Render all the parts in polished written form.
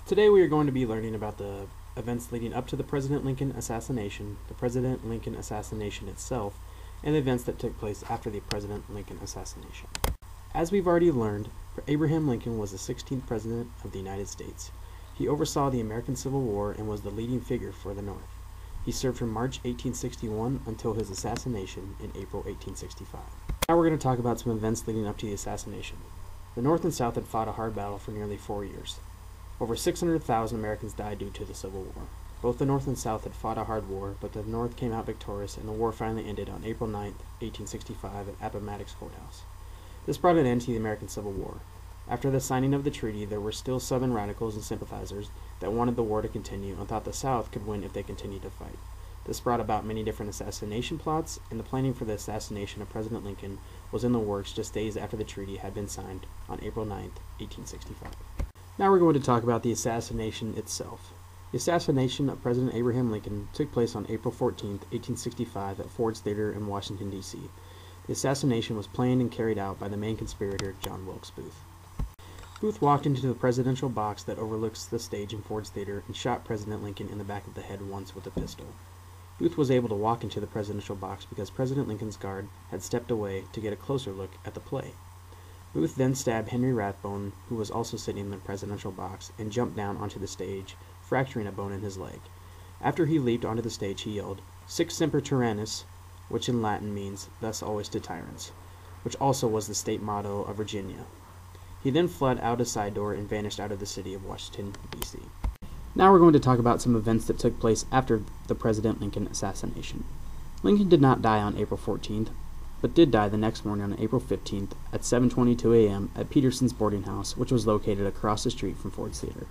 Today we are going to be learning about the events leading up to the President Lincoln assassination, the President Lincoln assassination itself, and the events that took place after the President Lincoln assassination. As we've already learned, Abraham Lincoln was the 16th President of the United States. He oversaw the American Civil War and was the leading figure for the North. He served from March 1861 until his assassination in April 1865. Now we're going to talk about some events leading up to the assassination. The North and South had fought a hard battle for nearly 4 years. Over 600,000 Americans died due to the Civil War. Both the North and South had fought a hard war, but the North came out victorious, and the war finally ended on April 9, 1865 at Appomattox Courthouse. This brought an end to the American Civil War. After the signing of the treaty, there were still Southern radicals and sympathizers that wanted the war to continue and thought the South could win if they continued to fight. This brought about many different assassination plots, and the planning for the assassination of President Lincoln was in the works just days after the treaty had been signed on April 9, 1865. Now we're going to talk about the assassination itself. The assassination of President Abraham Lincoln took place on April 14, 1865 at Ford's Theater in Washington, D.C. The assassination was planned and carried out by the main conspirator, John Wilkes Booth. Booth walked into the presidential box that overlooks the stage in Ford's Theater and shot President Lincoln in the back of the head once with a pistol. Booth was able to walk into the presidential box because President Lincoln's guard had stepped away to get a closer look at the play. Booth then stabbed Henry Rathbone, who was also sitting in the presidential box, and jumped down onto the stage, fracturing a bone in his leg. After he leaped onto the stage, he yelled, "Sic semper tyrannis," which in Latin means, "thus always to tyrants," which also was the state motto of Virginia. He then fled out a side door and vanished out of the city of Washington, D.C. Now we're going to talk about some events that took place after the President Lincoln assassination. Lincoln did not die on April 14th, but did die the next morning on April 15th at 7:22 a.m. at Peterson's boarding house, which was located across the street from Ford's Theater.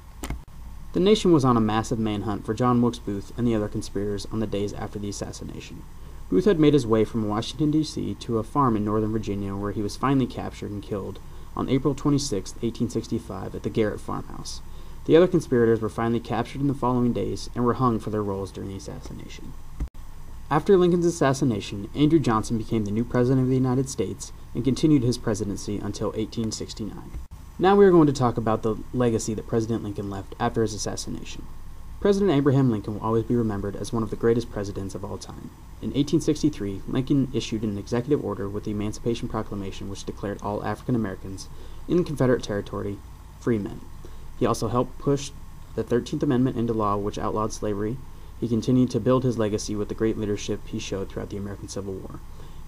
The nation was on a massive manhunt for John Wilkes Booth and the other conspirators on the days after the assassination. Booth had made his way from Washington, D.C. to a farm in northern Virginia where he was finally captured and killed on April 26, 1865 at the Garrett farmhouse. The other conspirators were finally captured in the following days and were hung for their roles during the assassination. After Lincoln's assassination, Andrew Johnson became the new President of the United States and continued his presidency until 1869. Now we are going to talk about the legacy that President Lincoln left after his assassination. President Abraham Lincoln will always be remembered as one of the greatest presidents of all time. In 1863, Lincoln issued an executive order with the Emancipation Proclamation, which declared all African Americans in Confederate territory free men. He also helped push the 13th Amendment into law, which outlawed slavery. He continued to build his legacy with the great leadership he showed throughout the American Civil War.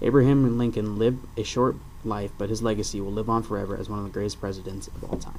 Abraham Lincoln lived a short life, but his legacy will live on forever as one of the greatest presidents of all time.